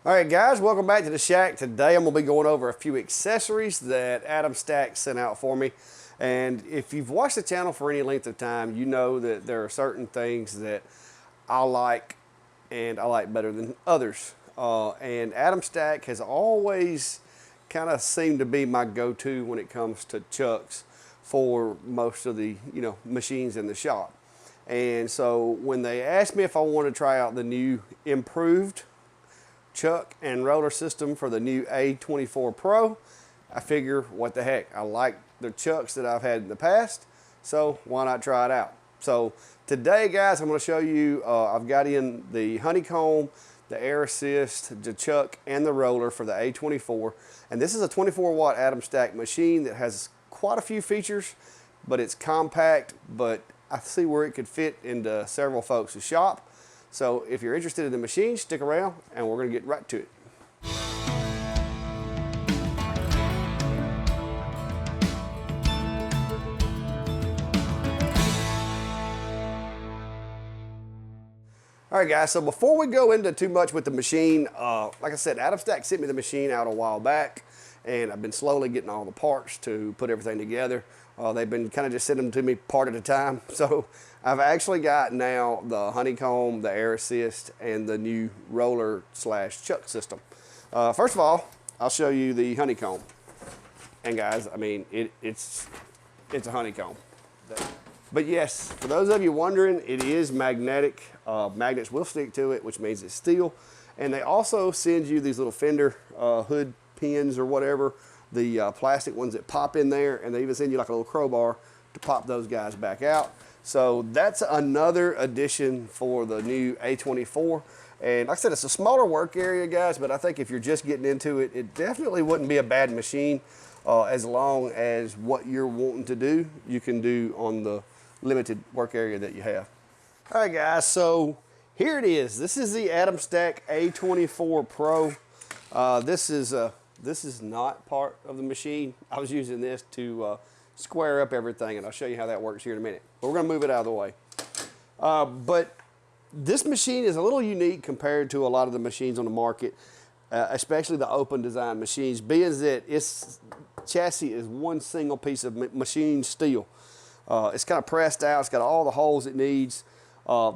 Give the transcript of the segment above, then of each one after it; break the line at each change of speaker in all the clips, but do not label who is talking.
All right, guys, welcome back to the shack. Today I'm gonna be going over a few accessories that Atomstack sent out for me. And if you've watched the channel for any length of time, you know that there are certain things that I like and I like better than others. And Atomstack has always kind of seemed to be my go-to when it comes to chucks for most of the machines in the shop. And so when they asked me if I want to try out the new improved chuck and roller system for the new A24 Pro, I figure what the heck, I like the chucks that I've had in the past, so why not try it out? So today, guys, I'm going to show you, I've got in the honeycomb, the air assist, the chuck, and the roller for the A24. And this is a 24 watt Atomstack machine that has quite a few features, but it's compact, but I see where it could fit into several folks' shop. So if you're interested in the machine, stick around and we're going to get right to it. All right, guys, so before we go into too much with the machine, like I said, Atomstack sent me the machine out a while back, and I've been slowly getting all the parts to put everything together. They've been kind of just sending them to me part at a time. So I've actually got now the honeycomb, the air assist, and the new roller slash chuck system. First of all, I'll show you the honeycomb. And guys, I mean, it's a honeycomb. But yes, for those of you wondering, it is magnetic. Magnets will stick to it, which means it's steel. And they also send you these little fender hood pins or whatever, the plastic ones that pop in there, and they even send you like a little crowbar to pop those guys back out. So that's another addition for the new A24. And like I said, it's a smaller work area, guys, but I think if you're just getting into it, it definitely wouldn't be a bad machine as long as what you're wanting to do, you can do on the limited work area that you have. All right, guys, so here it is. This is the Atomstack A24 Pro. This is not part of the machine. I was using this to square up everything, and I'll show you how that works here in a minute. But we're gonna move it out of the way. But this machine is a little unique compared to a lot of the machines on the market, especially the open design machines, being that its chassis is one single piece of machine steel. It's kind of pressed out, it's got all the holes it needs.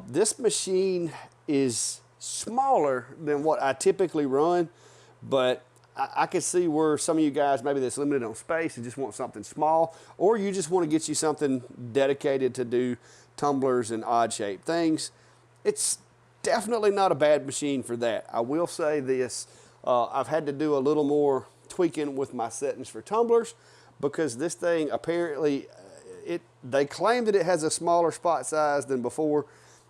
This machine is smaller than what I typically run, but I can see where some of you guys, maybe that's limited on space, and just want something small, or you just want to get you something dedicated to do tumblers and odd shaped things. It's definitely not a bad machine for that. I will say this, I've had to do a little more tweaking with my settings for tumblers, because this thing apparently, they claim that it has a smaller spot size than before,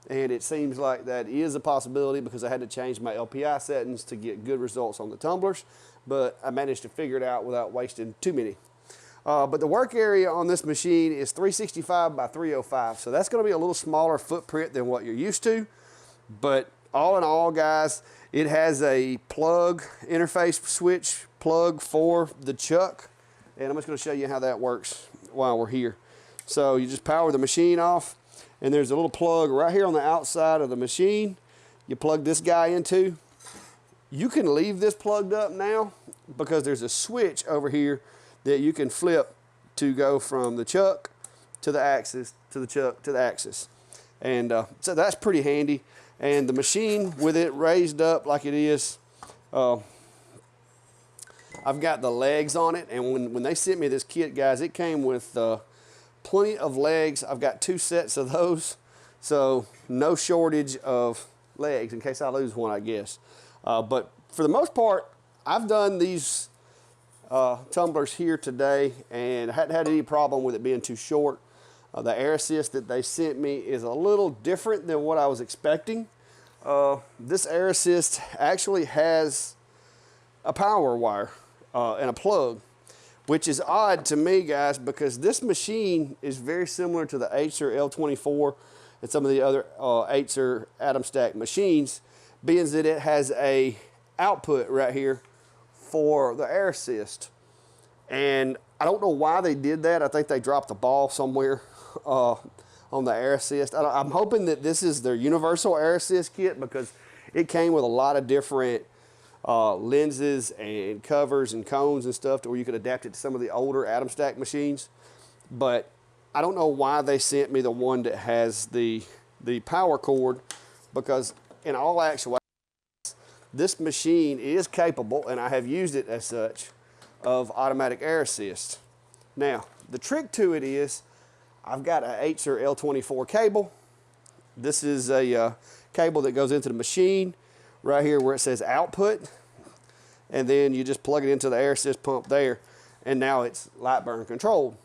and it seems like that is a possibility because I had to change my LPI settings to get good results on the tumblers, but I managed to figure it out without wasting too many. But the work area on this machine is 365 by 305, so that's going to be a little smaller footprint than what you're used to. But all in all, guys, it has a plug interface switch plug for the chuck, and I'm just going to show you how that works while we're here. So you just power the machine off, and there's a little plug right here on the outside of the machine. You plug this guy into. You can leave this plugged up now because there's a switch over here that you can flip to go from the chuck to the axis, to the chuck to the axis. And so that's pretty handy. And the machine with it raised up like it is, I've got the legs on it, and when they sent me this kit, guys, it came with plenty of legs. I've got 2 sets of those, so no shortage of legs in case I lose one, I guess. But for the most part, I've done these tumblers here today, and I hadn't had any problem with it being too short. The air assist that they sent me is a little different than what I was expecting. This air assist actually has a power wire and a plug, which is odd to me, guys, because this machine is very similar to the Acer L24 and some of the other Acer Atomstack machines, being that it has a output right here for the air assist. And I don't know why they did that. I think they dropped the ball somewhere on the air assist. I'm hoping that this is their universal air assist kit, because it came with a lot of different lenses and covers and cones and stuff to where you could adapt it to some of the older Atomstack machines. But I don't know why they sent me the one that has the power cord, because in all actuality, this machine is capable, and I have used it as such, of automatic air assist. Now, the trick to it is I've got a Acer L24 cable. This is a cable that goes into the machine right here where it says output, and then you just plug it into the air assist pump there, and now it's LightBurn controlled.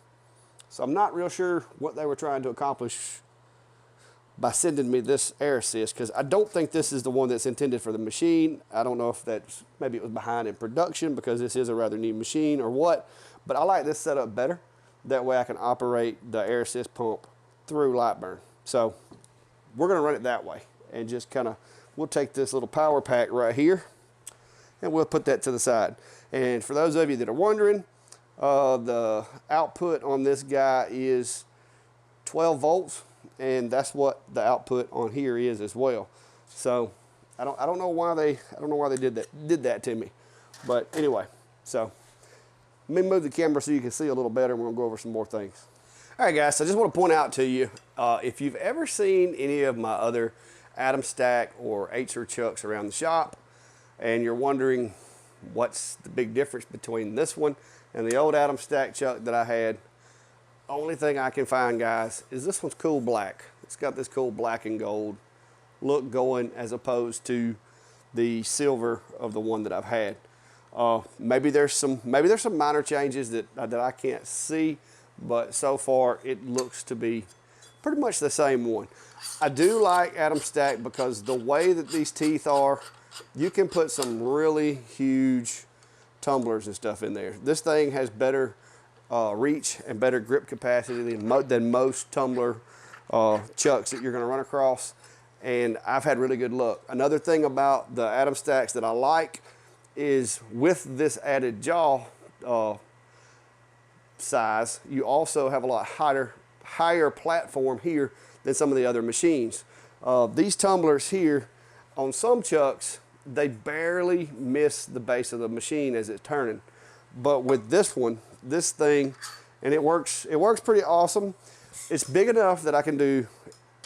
So I'm not real sure what they were trying to accomplish by sending me this air assist, because I don't think this is the one that's intended for the machine. I don't know if that's, maybe it was behind in production because this is a rather new machine or what, but I like this setup better. That way I can operate the air assist pump through LightBurn. So we're gonna run it that way, and just kind of, we'll take this little power pack right here and we'll put that to the side. And for those of you that are wondering, the output on this guy is 12 volts, and that's what the output on here is as well. So I don't know why they did that to me. But anyway, so let me move the camera so you can see a little better, and we're gonna go over some more things. All right, guys, so I just want to point out to you, if you've ever seen any of my other Atomstack or Acer chucks around the shop, and you're wondering what's the big difference between this one and the old Atomstack chuck that I had, only thing I can find, guys, is this one's cool black. It's got this cool black and gold look going, as opposed to the silver of the one that I've had. Maybe there's some minor changes that I can't see, but so far it looks to be pretty much the same one. I do like Atomstack because the way that these teeth are, you can put some really huge tumblers and stuff in there. This thing has better reach and better grip capacity than most tumbler chucks that you're going to run across, and I've had really good luck. Another thing about the Atomstacks that I like is with this added jaw size, you also have a lot higher platform here than some of the other machines. These tumblers here on some chucks, they barely miss the base of the machine as it's turning. But with this one, this thing, and it works pretty awesome. It's big enough that I can do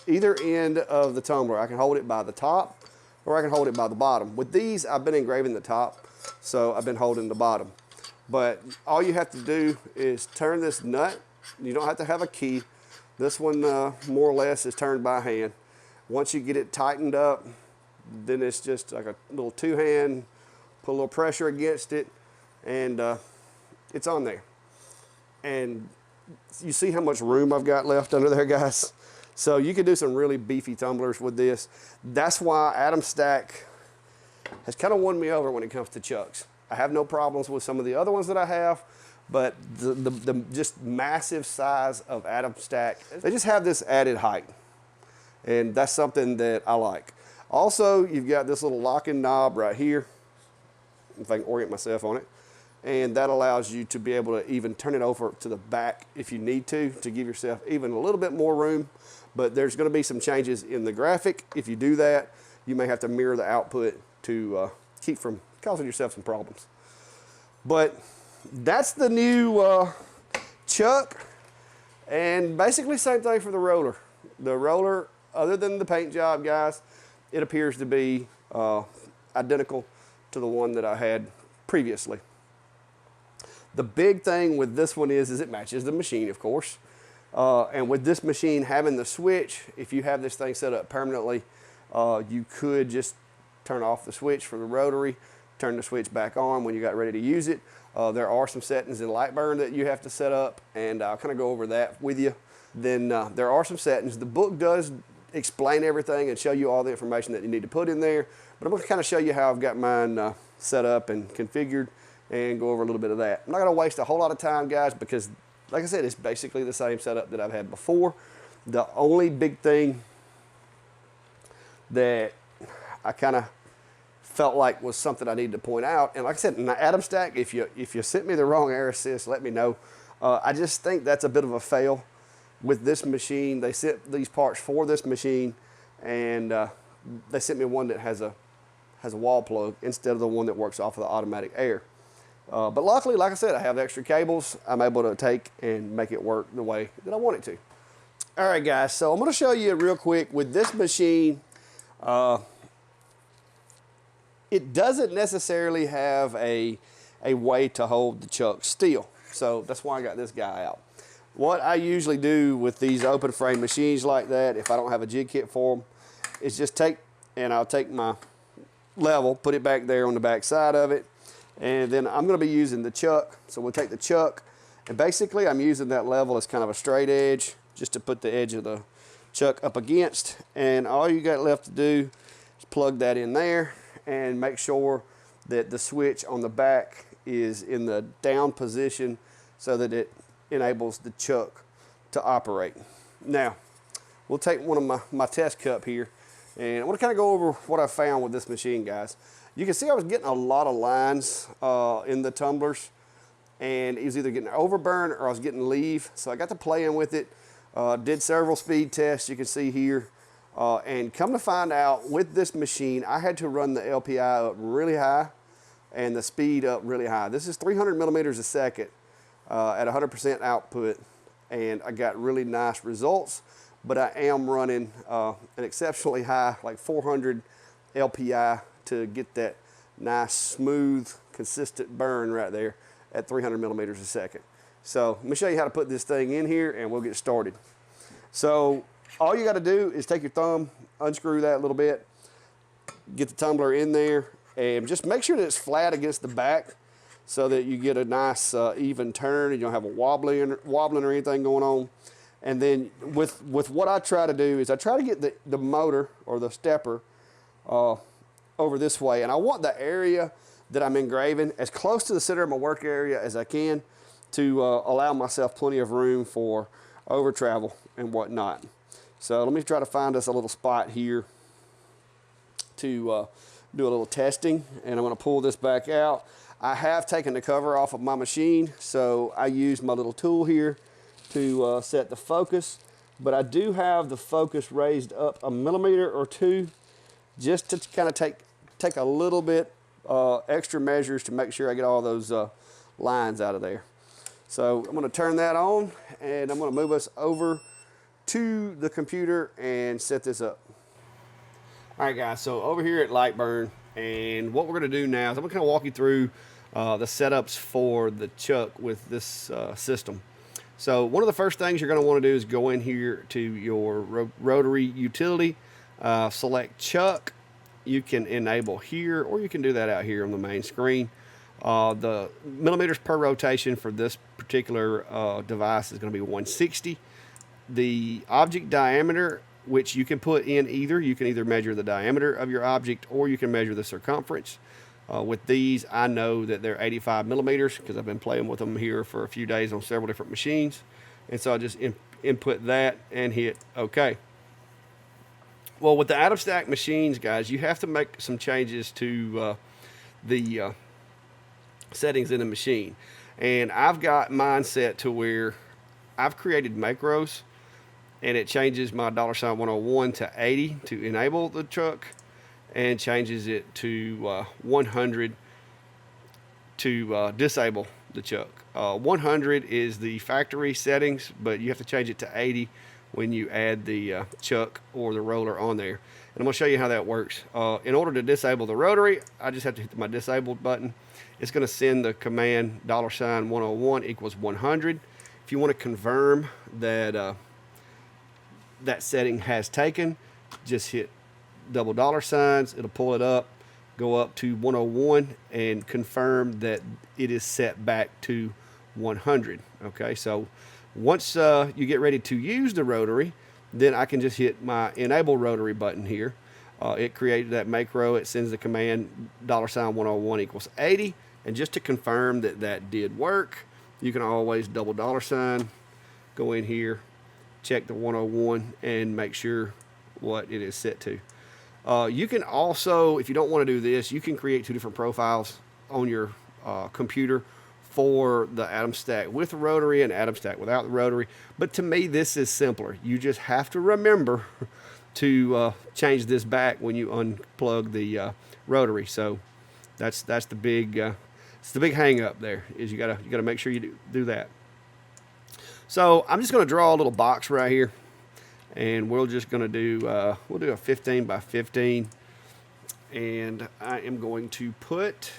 either end of the tumbler. I can hold it by the top, or I can hold it by the bottom. With these, I've been engraving the top, so I've been holding the bottom. But all you have to do is turn this nut. You don't have to have a key. This one more or less is turned by hand. Once you get it tightened up, then it's just like a little two-hand, put a little pressure against it, and it's on there. And you see how much room I've got left under there, guys? So you can do some really beefy tumblers with this. That's why Atomstack has kind of won me over when it comes to chucks. I have no problems with some of the other ones that I have, but the just massive size of Atomstack, they just have this added height. And that's something that I like. Also, you've got this little locking knob right here, if I can orient myself on it. And that allows you to be able to even turn it over to the back if you need to give yourself even a little bit more room. But there's going to be some changes in the graphic. If you do that, you may have to mirror the output to keep from causing yourself some problems. But that's the new chuck, and basically same thing for the roller. The roller, other than the paint job, guys, it appears to be identical to the one that I had previously. The big thing with this one is it matches the machine, of course. And with this machine having the switch, if you have this thing set up permanently, you could just turn off the switch for the rotary, turn the switch back on when you got ready to use it. There are some settings in LightBurn that you have to set up, and I'll kind of go over that with you. Then there are some settings. The book does explain everything and show you all the information that you need to put in there, but I'm going to kind of show you how I've got mine set up and configured, and go over a little bit of that. I'm not going to waste a whole lot of time, guys, because like I said, it's basically the same setup that I've had before. The only big thing that I kind of felt like was something I needed to point out, and like I said, in the Atomstack, if you sent me the wrong air assist, let me know. I just think that's a bit of a fail with this machine. They sent these parts for this machine, and they sent me one that has a has a wall plug instead of the one that works off of the automatic air. But luckily, like I said, I have the extra cables. I'm able to take and make it work the way that I want it to. All right, guys, so I'm going to show you real quick with this machine. It doesn't necessarily have a way to hold the chuck still. So that's why I got this guy out. What I usually do with these open frame machines like that, if I don't have a jig kit for them, is just I'll take my level, put it back there on the back side of it, and then I'm going to be using the chuck. So we'll take the chuck, and basically I'm using that level as kind of a straight edge, just to put the edge of the chuck up against. And all you got left to do is plug that in there and make sure that the switch on the back is in the down position so that it enables the chuck to operate. Now, we'll take one of my test cup here, and I want to kind of go over what I found with this machine, guys. You can see I was getting a lot of lines in the tumblers, and it was either getting overburn or I was getting leave. So I got to playing with it, did several speed tests, you can see here, and come to find out with this machine, I had to run the LPI up really high and the speed up really high. This is 300 millimeters a second at 100% output, and I got really nice results, but I am running an exceptionally high, like 400 LPI to get that nice, smooth, consistent burn right there at 300 millimeters a second. So let me show you how to put this thing in here and we'll get started. So all you got to do is take your thumb, unscrew that a little bit, get the tumbler in there, and just make sure that it's flat against the back so that you get a nice even turn and you don't have a wobbling or anything going on. And then with what I try to do is I try to get the motor or the stepper over this way, and I want the area that I'm engraving as close to the center of my work area as I can to allow myself plenty of room for over travel and whatnot. So let me try to find us a little spot here to do a little testing, and I'm going to pull this back out. I have taken the cover off of my machine, so I use my little tool here to set the focus, but I do have the focus raised up a millimeter or two just to kind of take a little bit extra measures to make sure I get all those lines out of there. So I'm going to turn that on, and I'm going to move us over to the computer and set this up. All right, guys, so over here at LightBurn, and what we're going to do now is I'm going to kind of walk you through the setups for the chuck with this system. So one of the first things you're going to want to do is go in here to your rotary utility, select chuck. You can enable here, or you can do that out here on the main screen. The millimeters per rotation for this particular device is going to be 160. The object diameter, which you can put in you can either measure the diameter of your object or you can measure the circumference. With these, I know that they're 85 millimeters because I've been playing with them here for a few days on several different machines. And so I just input that and hit OK. Well, with the Atomstack machines, guys, you have to make some changes to the settings in the machine. And I've got mine set to where I've created macros, and it changes my $101 to 80 to enable the chuck, and changes it to 100 to disable the chuck. 100 is the factory settings, but you have to change it to 80 when you add the chuck or the roller on there. And I'm going to show you how that works. In order to disable the rotary, I just have to hit my disabled button. It's going to send the command $101 equals 100. If you want to confirm that that setting has taken, just hit double $signs. It'll pull it up, go up to 101, and confirm that it is set back to 100. Okay, so once you get ready to use the rotary, then I can just hit my enable rotary button here. It created that macro. It sends the command $101 equals 80. And just to confirm that that did work, you can always double $sign, go in here, check the 101, and make sure what it is set to. You can also, if you don't want to do this, you can create two different profiles on your computer for the Atomstack with the rotary and Atomstack without the rotary. But to me, this is simpler. You just have to remember to change this back when you unplug the rotary. So that's the big it's the big hang up there, is you gotta make sure you do that. So I'm just gonna draw a little box right here, and we're just gonna do we'll do a 15 by 15, and I am going to put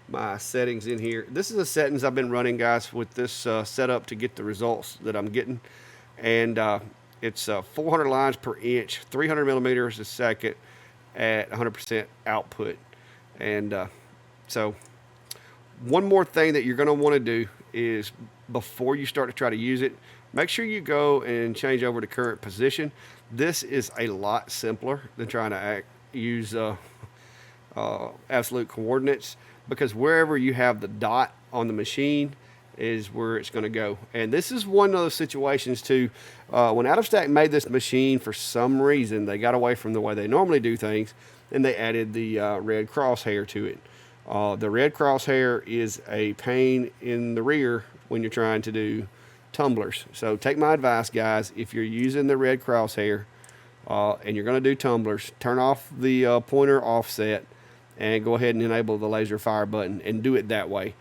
my settings in here. This is the settings I've been running, guys, with this setup to get the results that I'm getting, and it's 400 lines per inch, 300 millimeters a second at 100% output. And so one more thing that you're going to want to do is, before you start to try to use it, make sure you go and change over to current position. This is a lot simpler than trying to use absolute coordinates, because wherever you have the dot on the machine is where it's going to go. And this is one of those situations too, when Atomstack made this machine, for some reason they got away from the way they normally do things, and they added the red crosshair to it. The red crosshair is a pain in the rear when you're trying to do tumblers. So take my advice, guys. If you're using the red crosshair and you're going to do tumblers, turn off the pointer offset and go ahead and enable the laser fire button and do it that way.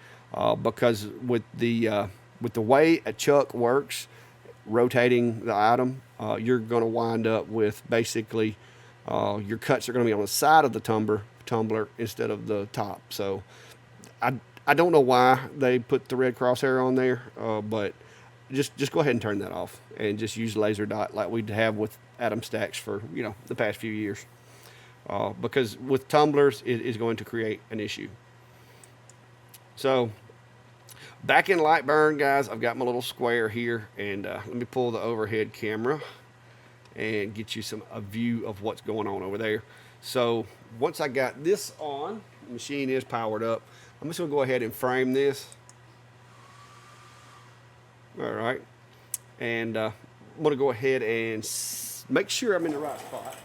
Because with the way a chuck works, rotating the item, you're going to wind up with basically your cuts are going to be on the side of the tumbler instead of the top. So I don't know why they put the red crosshair on there, but just go ahead and turn that off and just use laser dot like we have with Atomstacks for the past few years. Because with tumblers it is going to create an issue. So back in LightBurn, guys, I've got my little square here, and let me pull the overhead camera and get you a view of what's going on over there. So once I got this on, the machine is powered up. I'm just gonna go ahead and frame this. All right, and I'm gonna go ahead and make sure I'm in the right spot.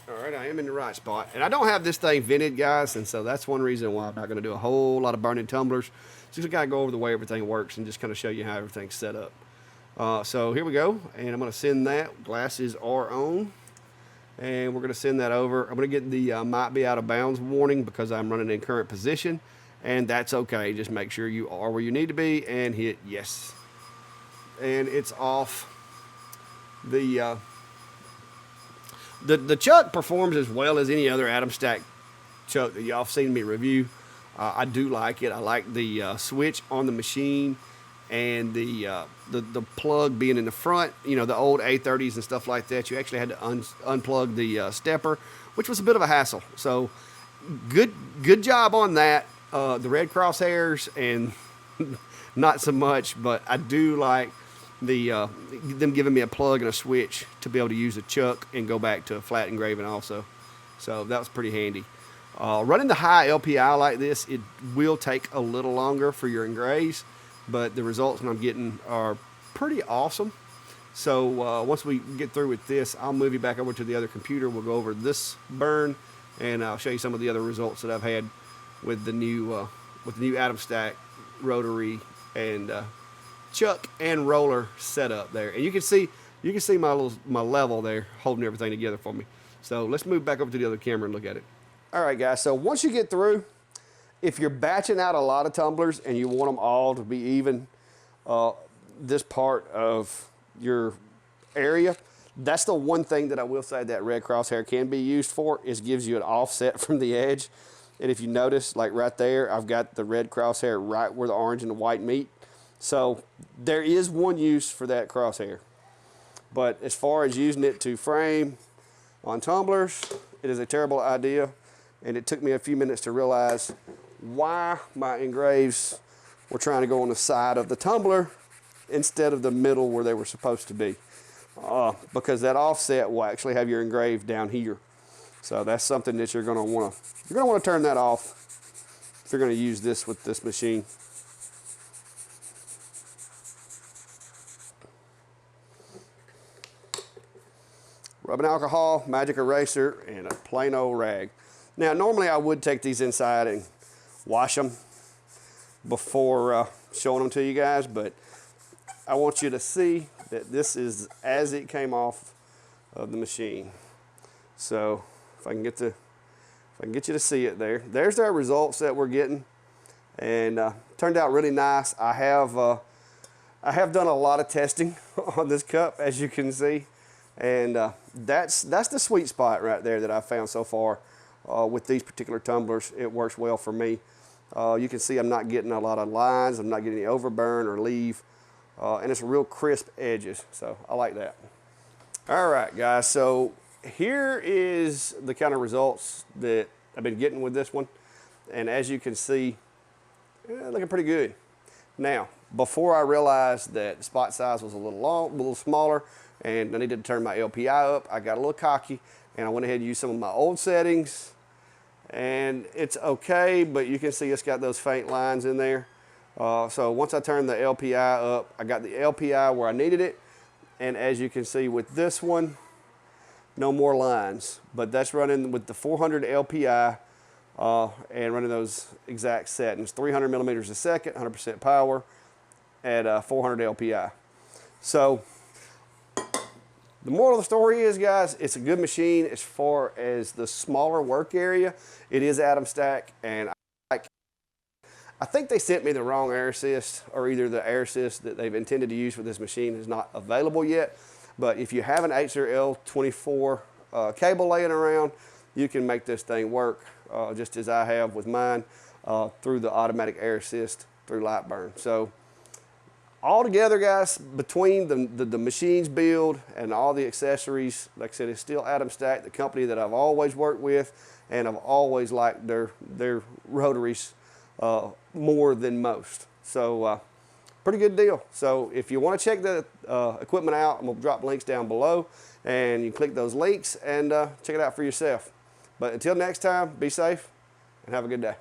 All right, I am in the right spot, and I don't have this thing vented, guys, and so that's one reason why I'm not going to do a whole lot of burning tumblers. Just got to go over the way everything works and just kind of show you how everything's set up. So here we go, and I'm going to send that. Glasses are on, and we're going to send that over. I'm going to get the might be out of bounds warning because I'm running in current position, and that's okay. Just make sure you are where you need to be and hit yes. And it's off. The chuck performs as well as any other Atomstack chuck that y'all have seen me review. I do like it. I like the switch on the machine, and the plug being in the front. The old A30s and stuff like that, you actually had to unplug the stepper, which was a bit of a hassle. So good job on that. The red crosshairs and not so much, but I do like them giving me a plug and a switch to be able to use a chuck and go back to flat engraving also. So that was pretty handy. Running the high LPI like this, it will take a little longer for your engraves, but the results that I'm getting are pretty awesome. So once we get through with this, I'll move you back over to the other computer. We'll go over this burn, and I'll show you some of the other results that I've had with the new Atomstack rotary and chuck and roller setup there. And you can see my level there holding everything together for me. So let's move back over to the other camera and look at it. All right, guys, so once you get through, if you're batching out a lot of tumblers and you want them all to be even, this part of your area, that's the one thing that I will say that red crosshair can be used for, is gives you an offset from the edge. And if you notice, like right there, I've got the red crosshair right where the orange and the white meet. So there is one use for that crosshair. But as far as using it to frame on tumblers, it is a terrible idea. And it took me a few minutes to realize why my engraves were trying to go on the side of the tumbler instead of the middle where they were supposed to be. Because that offset will actually have your engrave down here. So that's something that you're going to want to turn that off if you're going to use this with this machine. Rubbing alcohol, magic eraser, and a plain old rag. Now, normally I would take these inside and wash them before showing them to you guys, but I want you to see that this is as it came off of the machine. So if I can get you to see it there. There's our results that we're getting, and turned out really nice. I have done a lot of testing on this cup, as you can see, and that's the sweet spot right there that I've found so far with these particular tumblers. It works well for me. You can see I'm not getting a lot of lines. I'm not getting any overburn or leave, and it's real crisp edges, so I like that. All right, guys, so here is the kind of results that I've been getting with this one, and as you can see, looking pretty good. Now, before I realized that the spot size was a little smaller, and I needed to turn my LPI up, I got a little cocky, and I went ahead and used some of my old settings, and it's okay, but you can see it's got those faint lines in there. So once I turned the LPI up, I got the LPI where I needed it, and as you can see with this one, no more lines, but that's running with the 400 LPI and running those exact settings, 300 millimeters a second, 100% power at 400 LPI. So the moral of the story is, guys, it's a good machine as far as the smaller work area. It is Atomstack, and I think they sent me the wrong air assist, or either the air assist that they've intended to use for this machine is not available yet. But if you have an A24 cable laying around, you can make this thing work just as I have with mine through the automatic air assist through LightBurn. So all together, guys, between the machine's build and all the accessories, like I said, it's still Atomstack, the company that I've always worked with, and I've always liked their rotaries more than most. So pretty good deal. So if you want to check the equipment out, I'm going to drop links down below, and you click those links and check it out for yourself. But until next time, be safe and have a good day.